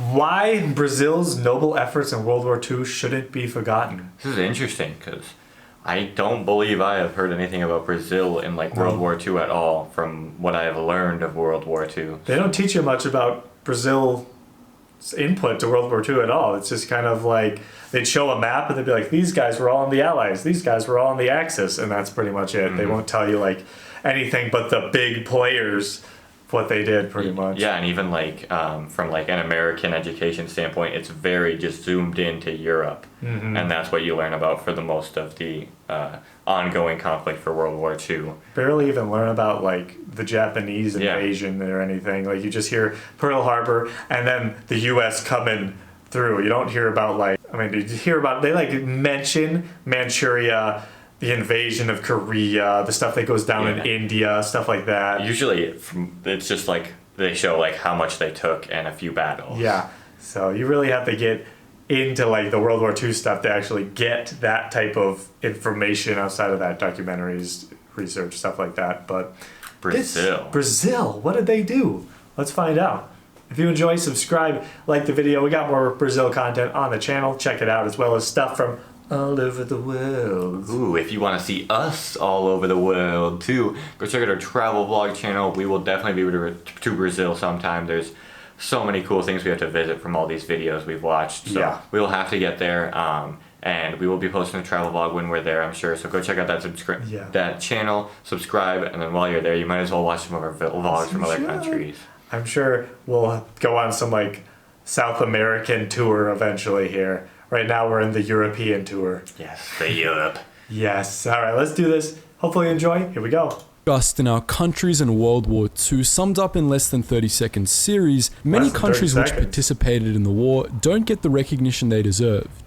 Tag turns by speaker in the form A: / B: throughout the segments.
A: Why Brazil's noble efforts in World War II shouldn't be forgotten.
B: This is interesting because I don't believe I have heard anything about Brazil in like World War II at all from what I have learned of World War II.
A: They don't teach you much about Brazil's input to World War II at all. It's just kind of like they'd show a map and they'd be like, these guys were all on the Allies, these guys were all on the Axis, and that's pretty much it. They won't tell you like anything but the big players, what they did pretty much.
B: Yeah, and even like from like an American education standpoint, it's very just zoomed into Europe, and that's what you learn about for the most of the ongoing conflict for World War II.
A: Barely even learn about like the Japanese invasion or anything. Like you just hear Pearl Harbor and then the U.S. coming through. You don't hear about like, I mean, you hear about, they like mention Manchuria, the invasion of Korea, the stuff that goes down in India, stuff like that.
B: Usually it's just like they show like how much they took and a few battles.
A: Yeah, so you really have to get into like the World War II stuff to actually get that type of information outside of that, documentaries, research, stuff like that. But Brazil, what did they do? Let's find out. If you enjoy, subscribe, like the video. We got more Brazil content on the channel. Check it out, as well as stuff from all over the world.
B: Ooh, if you want to see us all over the world too, go check out our travel vlog channel. We will definitely be to Brazil sometime. There's so many cool things we have to visit from all these videos we've watched. So we will have to get there. And we will be posting a travel vlog when we're there, I'm sure. So go check out that channel, subscribe, and then while you're there, you might as well watch some of our vlogs from other countries.
A: I'm sure we'll go on some like South American tour eventually here. Right now we're in the European tour.
B: Yes, the Europe.
A: Yes. All right, let's do this. Hopefully you enjoy. Here we go.
C: Discussed in our countries in World War II, summed up in less than 30-second series, many countries which participated in the war don't get the recognition they deserved.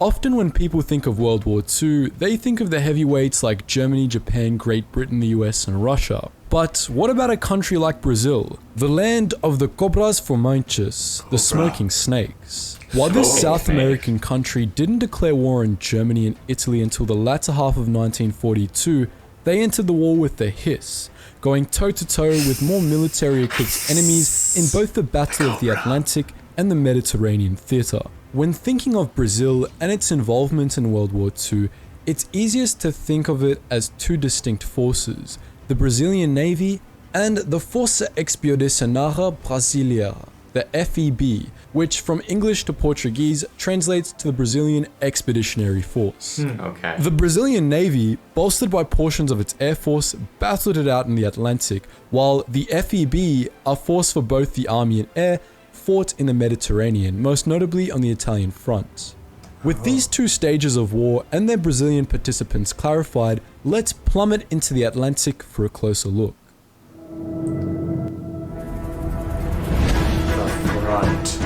C: Often when people think of World War II, they think of the heavyweights like Germany, Japan, Great Britain, the US, and Russia. But what about a country like Brazil, the land of the cobras formanches, the smoking snakes? While this South American country didn't declare war on Germany and Italy until the latter half of 1942, they entered the war with the hiss, going toe-to-toe with more military-equipped enemies in both the Battle of the Atlantic and the Mediterranean theatre. When thinking of Brazil and its involvement in World War II, it's easiest to think of it as two distinct forces, the Brazilian Navy and the Força Expedicionária Brasileira, the FEB, which from English to Portuguese translates to the Brazilian Expeditionary Force. The Brazilian Navy, bolstered by portions of its air force, battled it out in the Atlantic, while the FEB, a force for both the army and air, fought in the Mediterranean, most notably on the Italian front. With these two stages of war and their Brazilian participants clarified, let's plummet into the Atlantic for a closer look.
A: The front.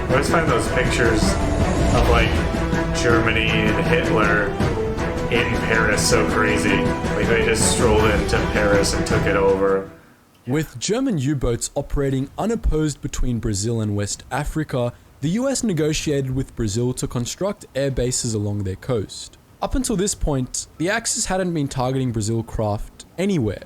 A: I always find those pictures of like Germany and Hitler in Paris so crazy. Like they just strolled into Paris and took it over.
C: With German U-boats operating unopposed between Brazil and West Africa, the US negotiated with Brazil to construct air bases along their coast. Up until this point, the Axis hadn't been targeting Brazil craft anywhere,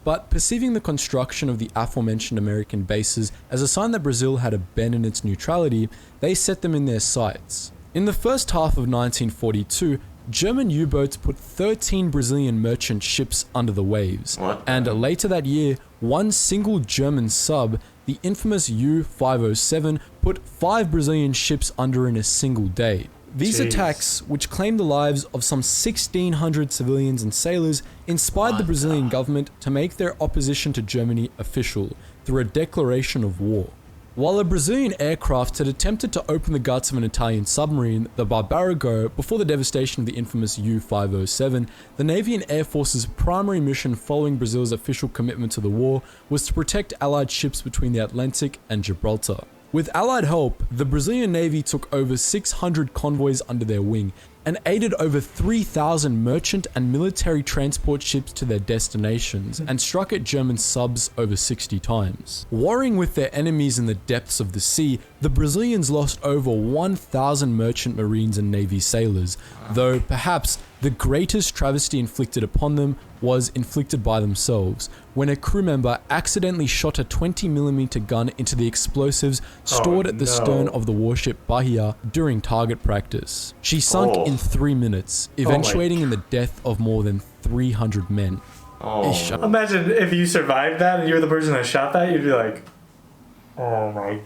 C: but perceiving the construction of the aforementioned American bases as a sign that Brazil had abandoned its neutrality, they set them in their sights. In the first half of 1942, German U-boats put 13 Brazilian merchant ships under the waves, and later that year, one single German sub, the infamous U-507, put 5 Brazilian ships under in a single day. These attacks, which claimed the lives of some 1,600 civilians and sailors, inspired the Brazilian government to make their opposition to Germany official through a declaration of war. While a Brazilian aircraft had attempted to open the guts of an Italian submarine, the Barbarigo, before the devastation of the infamous U-507, the Navy and Air Force's primary mission following Brazil's official commitment to the war was to protect Allied ships between the Atlantic and Gibraltar. With Allied help, the Brazilian Navy took over 600 convoys under their wing and aided over 3,000 merchant and military transport ships to their destinations and struck at German subs over 60 times. Warring with their enemies in the depths of the sea, The Brazilians lost over 1,000 merchant marines and navy sailors, though perhaps the greatest travesty inflicted upon them was inflicted by themselves, when a crew member accidentally shot a 20mm gun into the explosives stored at the stern of the warship Bahia during target practice. She sunk in 3 minutes, eventuating in the death of more than 300 men.
A: Imagine if you survived that and you were the person that shot that, you'd be like,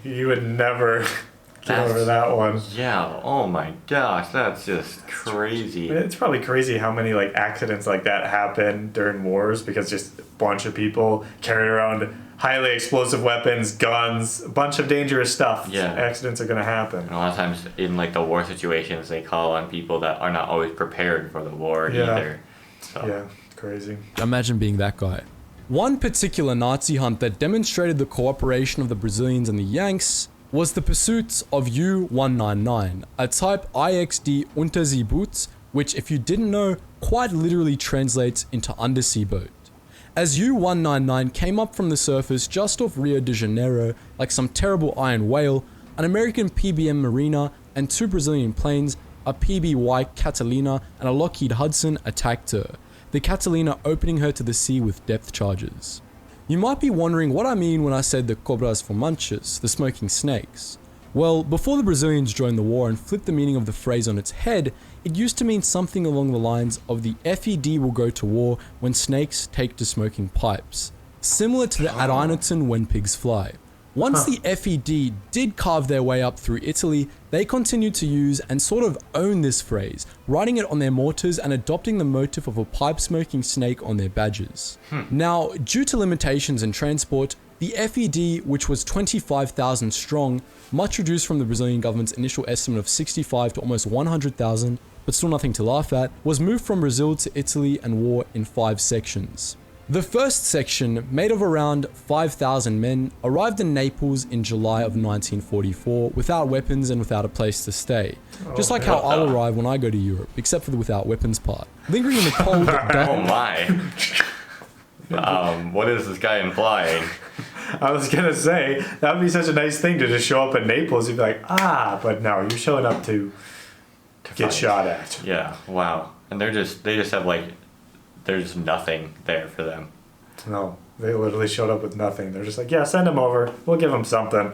A: you would never get over that one.
B: Yeah, oh my gosh, that's just crazy.
A: It's probably crazy how many like accidents like that happen during wars, because just a bunch of people carry around highly explosive weapons, guns, a bunch of dangerous stuff.
B: Yeah.
A: Accidents are going to happen.
B: And a lot of times in like the war situations, they call on people that are not always prepared for the war either. So.
A: Yeah, crazy.
C: Imagine being that guy. One particular Nazi hunt that demonstrated the cooperation of the Brazilians and the Yanks was the pursuit of U-199, a type IXD Unterseeboot, which, if you didn't know, quite literally translates into undersea boat. As U-199 came up from the surface just off Rio de Janeiro like some terrible iron whale, an American PBM Marina and 2 Brazilian planes, a PBY Catalina and a Lockheed Hudson, attacked her, the Catalina opening her to the sea with depth charges. You might be wondering what I mean when I said the cobras fumantes, the smoking snakes. Well, before the Brazilians joined the war and flipped the meaning of the phrase on its head, it used to mean something along the lines of the FED will go to war when snakes take to smoking pipes, similar to the ad Einoton when pigs fly. Once the FED did carve their way up through Italy, they continued to use and sort of own this phrase, writing it on their mortars and adopting the motif of a pipe-smoking snake on their badges. Now, due to limitations in transport, the FED, which was 25,000 strong, much reduced from the Brazilian government's initial estimate of 65 to almost 100,000, but still nothing to laugh at, was moved from Brazil to Italy and war in 5 sections. The first section, made of around 5,000 men, arrived in Naples in July of 1944 without weapons and without a place to stay. Just like how I'll arrive when I go to Europe, except for the without weapons part. Lingering in the cold...
B: Oh my. What is this guy implying?
A: I was going to say, that would be such a nice thing to just show up in Naples. You'd be like, but no, you're showing up to get
B: fight.
A: shot at.
B: Yeah, wow. And they just have like, there's nothing there for them.
A: No, they literally showed up with nothing. They're just like, yeah, send them over. We'll give them something.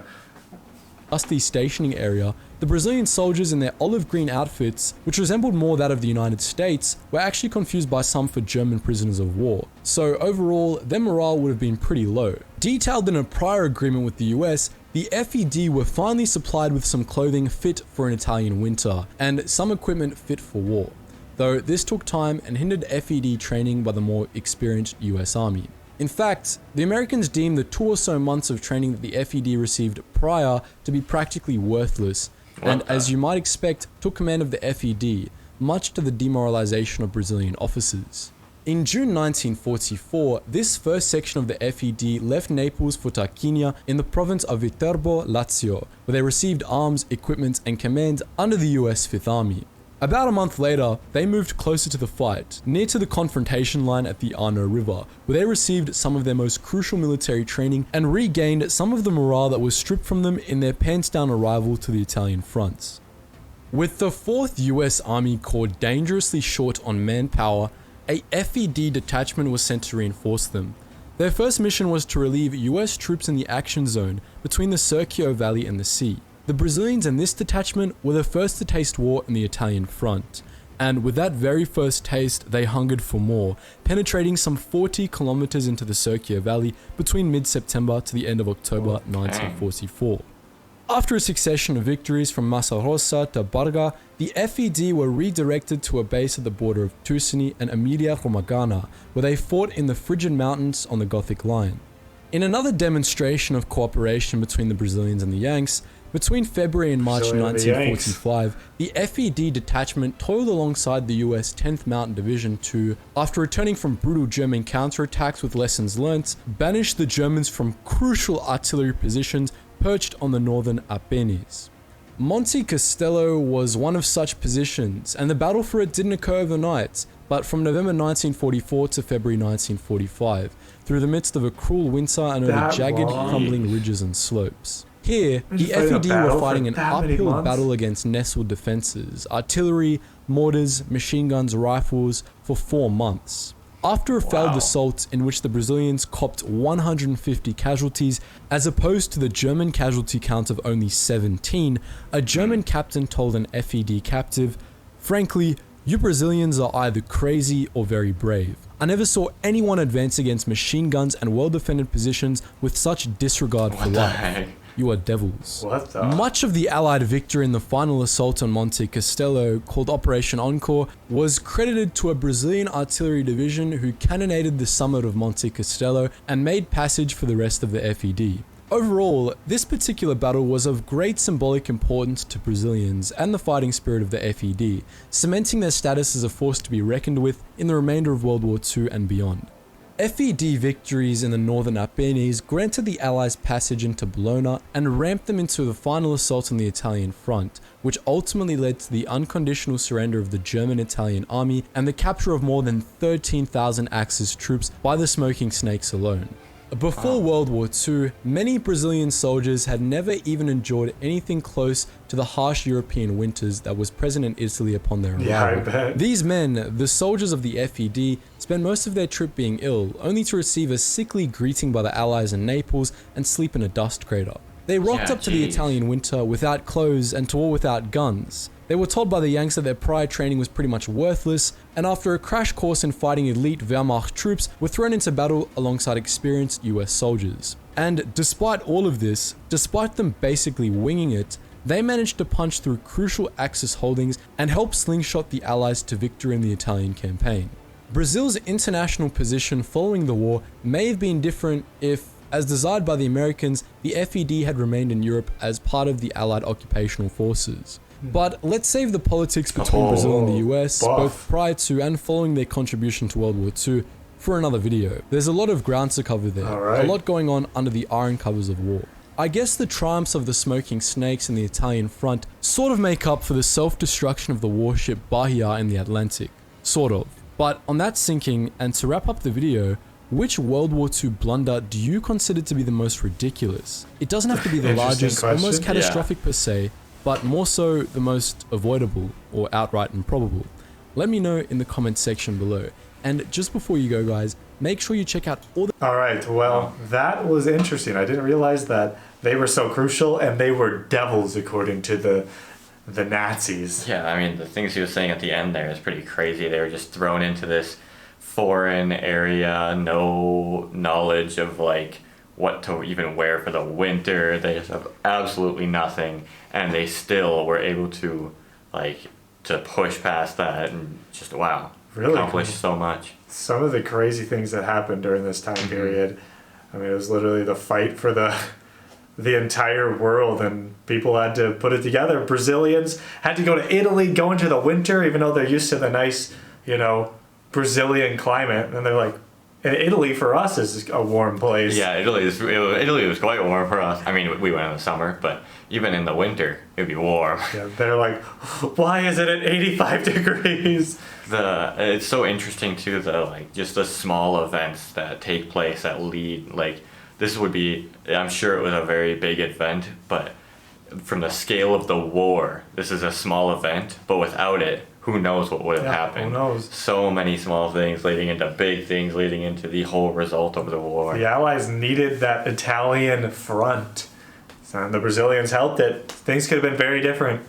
C: Dusty stationing area, the Brazilian soldiers in their olive green outfits, which resembled more that of the United States, were actually confused by some for German prisoners of war. So overall, their morale would have been pretty low. Detailed in a prior agreement with the US, the FED were finally supplied with some clothing fit for an Italian winter, and some equipment fit for war. Though this took time and hindered FED training by the more experienced US Army. In fact, the Americans deemed the 2 or so months of training that the FED received prior to be practically worthless, and as you might expect, took command of the FED, much to the demoralization of Brazilian officers. In June 1944, this first section of the FED left Naples for Tarquinia in the province of Viterbo, Lazio, where they received arms, equipment, and command under the US Fifth Army. About a month later, they moved closer to the fight, near to the confrontation line at the Arno River, where they received some of their most crucial military training and regained some of the morale that was stripped from them in their pants-down arrival to the Italian fronts. With the 4th US Army Corps dangerously short on manpower, a FED detachment was sent to reinforce them. Their first mission was to relieve US troops in the action zone between the Serchio Valley and the sea. The Brazilians in this detachment were the first to taste war in the Italian front, and with that very first taste, they hungered for more, penetrating some 40 kilometers into the Serchio Valley between mid-September to the end of October 1944. After a succession of victories from Massa Rossa to Barga, the FED were redirected to a base at the border of Tuscany and Emilia-Romagna, where they fought in the Frisian Mountains on the Gothic Line. In another demonstration of cooperation between the Brazilians and the Yanks, between February and March 1945, the FED detachment toiled alongside the US 10th Mountain Division to, after returning from brutal German counterattacks with lessons learnt, banish the Germans from crucial artillery positions perched on the northern Apennines. Monte Castello was one of such positions, and the battle for it didn't occur overnight, but from November 1944 to February 1945, through the midst of a cruel winter and over jagged, crumbling ridges and slopes. Here, the FED were fighting an uphill battle against nestled defences, artillery, mortars, machine guns, rifles for 4 months. After a failed assault in which the Brazilians copped 150 casualties, as opposed to the German casualty count of only 17, a German captain told an FED captive, "Frankly, you Brazilians are either crazy or very brave. I never saw anyone advance against machine guns and well-defended positions with such disregard for life. You are devils."
A: What the?
C: Much of the Allied victory in the final assault on Monte Castello, called Operation Encore, was credited to a Brazilian artillery division who cannonaded the summit of Monte Castello and made passage for the rest of the FED. Overall, this particular battle was of great symbolic importance to Brazilians and the fighting spirit of the FED, cementing their status as a force to be reckoned with in the remainder of World War II and beyond. FED victories in the northern Apennines granted the Allies passage into Bologna and ramped them into the final assault on the Italian front, which ultimately led to the unconditional surrender of the German-Italian army and the capture of more than 13,000 Axis troops by the Smoking Snakes alone. Before World War II, many Brazilian soldiers had never even endured anything close to the harsh European winters that was present in Italy upon their arrival.
A: Yeah, I bet.
C: These men, the soldiers of the FED, spent most of their trip being ill, only to receive a sickly greeting by the Allies in Naples and sleep in a dust crater. They rocked up to the Italian winter without clothes and to war without guns. They were told by the Yanks that their prior training was pretty much worthless, and after a crash course in fighting elite Wehrmacht troops, were thrown into battle alongside experienced US soldiers. And despite all of this, despite them basically winging it, they managed to punch through crucial Axis holdings and help slingshot the Allies to victory in the Italian campaign. Brazil's international position following the war may have been different if, as desired by the Americans, the FED had remained in Europe as part of the Allied occupational forces. But let's save the politics between Brazil and the US, both prior to and following their contribution to World War II, for another video. There's a lot of ground to cover there, a lot going on under the iron covers of war. I guess the triumphs of the Smoking Snakes and the Italian front sort of make up for the self-destruction of the warship Bahia in the Atlantic. Sort of. But on that sinking, and to wrap up the video, which World War II blunder do you consider to be the most ridiculous? It doesn't have to be the largest or most catastrophic per se, but more so the most avoidable or outright improbable. Let me know in the comments section below. And just before you go, guys, make sure you check out all the...
A: Alright, well, that was interesting. I didn't realize that they were so crucial and they were devils according to the Nazis.
B: Yeah, I mean, the things he was saying at the end there is pretty crazy. They were just thrown into this foreign area, no knowledge of like what to even wear for the winter. They just have absolutely nothing, and they still were able to push past that and just accomplish so much.
A: Some of the crazy things that happened during this time period. I mean, it was literally the fight for the entire world, and people had to put it together. Brazilians had to go to Italy, go into the winter, even though they're used to the nice, Brazilian climate, and they're like, and Italy for us is a warm place.
B: Yeah, Italy was quite warm for us. I mean, we went in the summer, but even in the winter, it'd be warm.
A: Yeah, they're like, why is it at 85 degrees?
B: It's so interesting too, just the small events that take place that lead, this would be, I'm sure it was a very big event, but from the scale of the war, this is a small event, but without it, who knows what would have happened.
A: Who knows?
B: So many small things leading into big things, leading into the whole result of the war.
A: The Allies needed that Italian front, and the Brazilians helped it. Things could have been very different.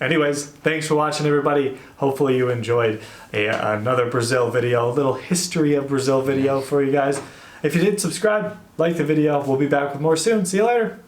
A: Anyways, thanks for watching, everybody. Hopefully you enjoyed another Brazil video, a little history of Brazil video for you guys. If you did, subscribe, like the video. We'll be back with more soon. See you later.